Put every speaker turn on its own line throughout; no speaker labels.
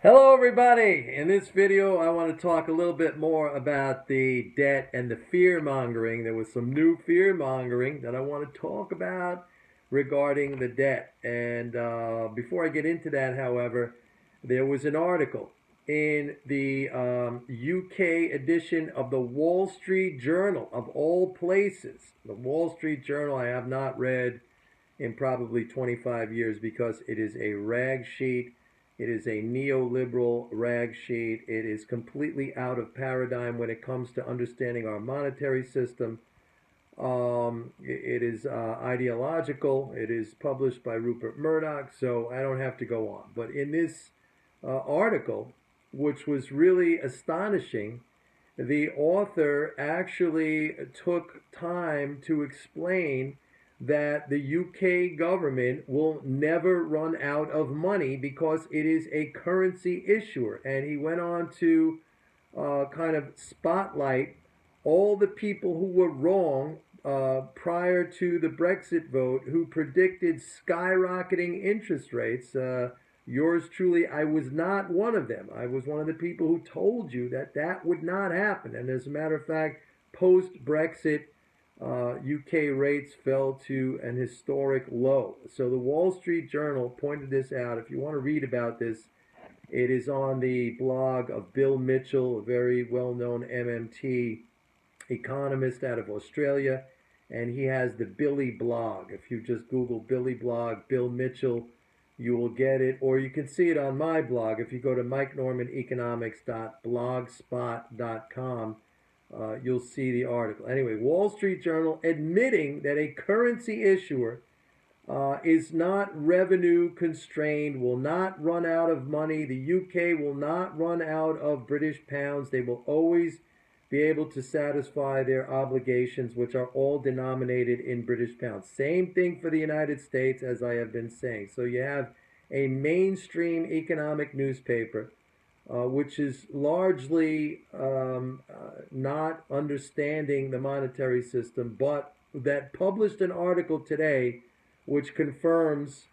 Hello everybody! In this video I want to talk a little bit more about the debt and the fear mongering. There was some new fear mongering that I want to talk about regarding the debt. And before I get into that, however, there was an article in the UK edition of the Wall Street Journal, of all places. The Wall Street Journal I have not read in probably 25 years because it is a rag sheet. It is a neoliberal rag sheet. It is completely out of paradigm when it comes to understanding our monetary system. It is ideological. It is published by Rupert Murdoch, so I don't have to go on. But in this article, which was really astonishing, the author actually took time to explain that the UK government will never run out of money because it is a currency issuer. And he went on to kind of spotlight all the people who were wrong prior to the Brexit vote, who predicted skyrocketing interest rates. Yours truly, I was not one of them. I was one of the people who told you that that would not happen. And as a matter of fact, post-Brexit, UK rates fell to an historic low. So the Wall Street Journal pointed this out. If you want to read about this, it is on the blog of Bill Mitchell, a very well-known MMT economist out of Australia, and he has the Billy blog. If you just Google Billy blog, Bill Mitchell, you will get it, or you can see it on my blog. If you go to mikenormaneconomics.blogspot.com, you'll see the article. Anyway, Wall Street Journal admitting that a currency issuer is not revenue constrained, will not run out of money. The UK will not run out of British pounds. They will always be able to satisfy their obligations, which are all denominated in British pounds. Same thing for the United States, as I have been saying. So you have a mainstream economic newspaper, which is largely not understanding the monetary system, but that published an article today which confirms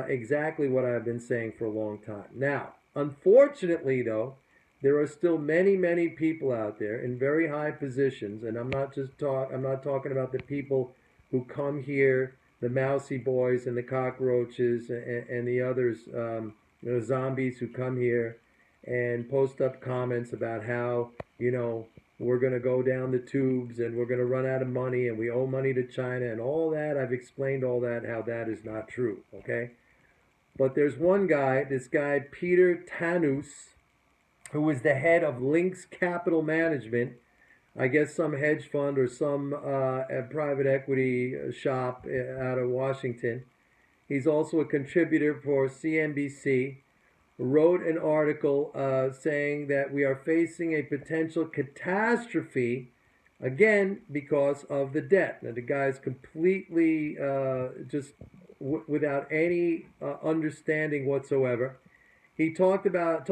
exactly what I've been saying for a long time. Now, unfortunately, though, there are still many, many people out there in very high positions, and I'm not talking about the people who come here, the mousy boys and the cockroaches and the others, the zombies who come here and post up comments about how, we're going to go down the tubes and we're going to run out of money and we owe money to China and all that. I've explained all that, how that is not true, okay? But there's one guy, this guy, Peter Tanous, who was the head of Lynx Capital Management, I guess some hedge fund or some private equity shop out of Washington. He's also a contributor for CNBC, wrote an article saying that we are facing a potential catastrophe, again, because of the debt. Now, the guy's completely just without any understanding whatsoever. He talks about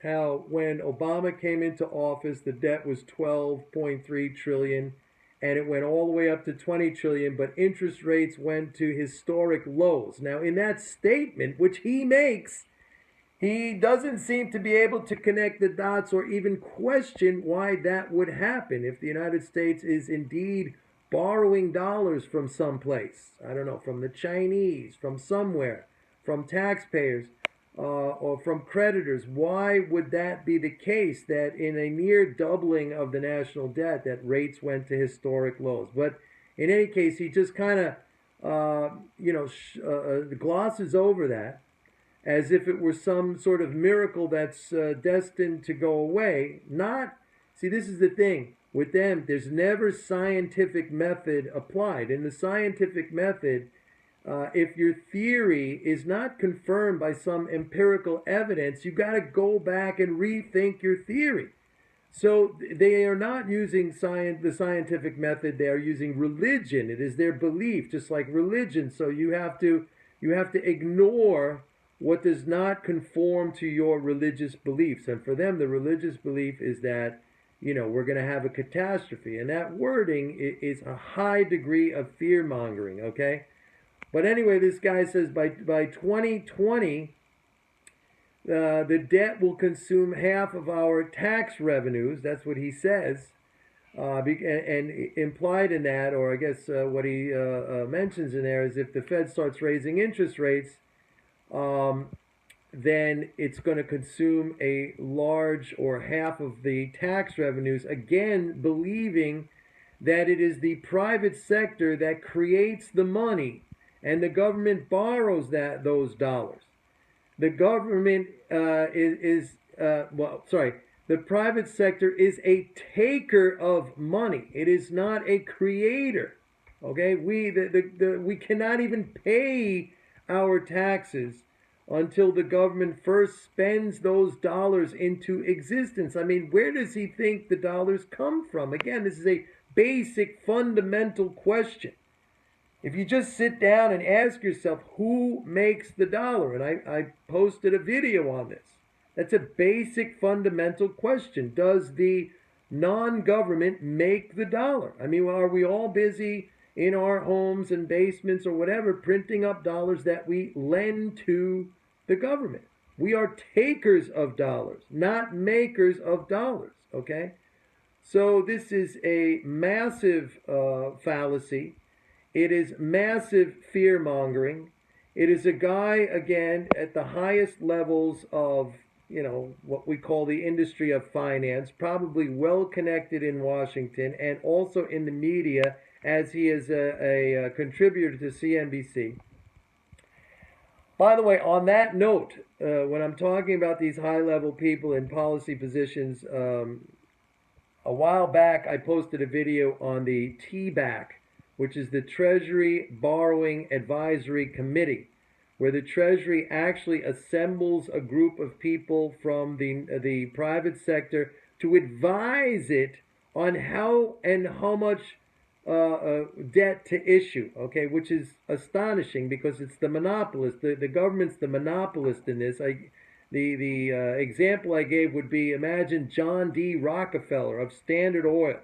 how when Obama came into office, the debt was 12.3 trillion, and it went all the way up to 20 trillion, but interest rates went to historic lows. Now, in that statement, which he makes, he doesn't seem to be able to connect the dots or even question why that would happen if the United States is indeed borrowing dollars from someplace. I don't know, from the Chinese, from somewhere, from taxpayers, or from creditors. Why would that be the case, that in a near doubling of the national debt, that rates went to historic lows? But in any case, he just kind of, glosses over that as if it were some sort of miracle that's destined to go away. Not, see, this is the thing. With them, there's never scientific method applied. In the scientific method, if your theory is not confirmed by some empirical evidence, you've got to go back and rethink your theory. So they are not using the scientific method. They are using religion. It is their belief, just like religion. So you have to ignore what does not conform to your religious beliefs. And for them, the religious belief is that, we're going to have a catastrophe. And that wording is a high degree of fear mongering, okay? But anyway, this guy says by 2020, the debt will consume half of our tax revenues. That's what he says. And implied in that, or I guess what he mentions in there, is if the Fed starts raising interest rates, then it's going to consume a large or half of the tax revenues, again, believing that it is the private sector that creates the money and the government borrows those dollars. The government the private sector is a taker of money. It is not a creator. Okay, we cannot even pay our taxes until the government first spends those dollars into existence. I mean, where does he think the dollars come from? Again, this is a basic, fundamental question. If you just sit down and ask yourself, who makes the dollar? And I posted a video on this. That's a basic, fundamental question. Does the non-government make the dollar? I mean, are we all busy in our homes and basements or whatever printing up dollars that we lend to the government? We are takers of dollars, not makers of dollars, okay? So this is a massive fallacy. It is massive fear-mongering. It is a guy, again, at the highest levels of, what we call the industry of finance, probably well connected in Washington and also in the media, as he is a contributor to CNBC. By the way, on that note, when I'm talking about these high-level people in policy positions, a while back I posted a video on the TBAC, which is the Treasury Borrowing Advisory Committee, where the Treasury actually assembles a group of people from the private sector to advise it on how and how much debt to issue, okay, which is astonishing because it's the monopolist. The government's the monopolist in this. The example I gave would be, imagine John D. Rockefeller of Standard Oil,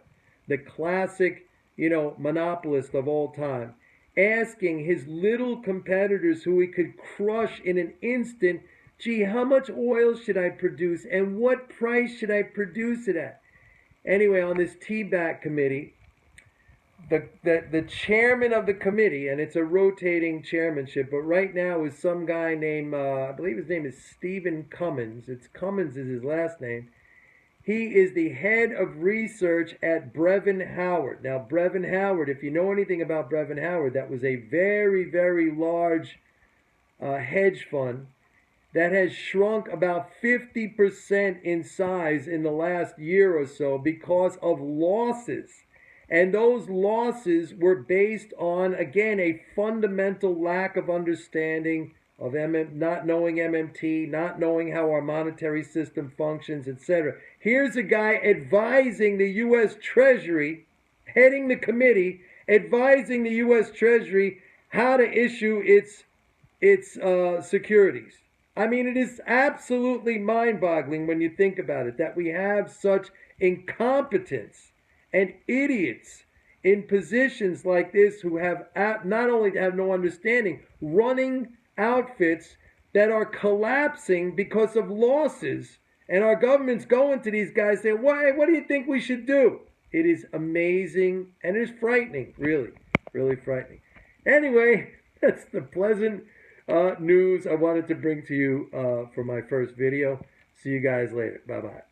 the classic, monopolist of all time, asking his little competitors who he could crush in an instant, gee, how much oil should I produce and what price should I produce it at? Anyway, on this TBAC committee, the chairman of the committee, and it's a rotating chairmanship, but right now is some guy named, I believe his name is Stephen Cummins. Cummins is his last name. He is the head of research at Brevan Howard. Now, Brevan Howard, if you know anything about Brevan Howard, that was a very, very large hedge fund that has shrunk about 50% in size in the last year or so because of losses. And those losses were based on, again, a fundamental lack of understanding of not knowing MMT, not knowing how our monetary system functions, etc. Here's a guy advising the U.S. Treasury, heading the committee, advising the U.S. Treasury how to issue its securities. I mean, it is absolutely mind-boggling when you think about it, that we have such incompetence and idiots in positions like this who have not only have no understanding, running outfits that are collapsing because of losses, and our government's going to these guys saying, what do you think we should do? It is amazing, and it is frightening, really, really frightening. Anyway, that's the pleasant news I wanted to bring to you for my first video. See you guys later. Bye-bye.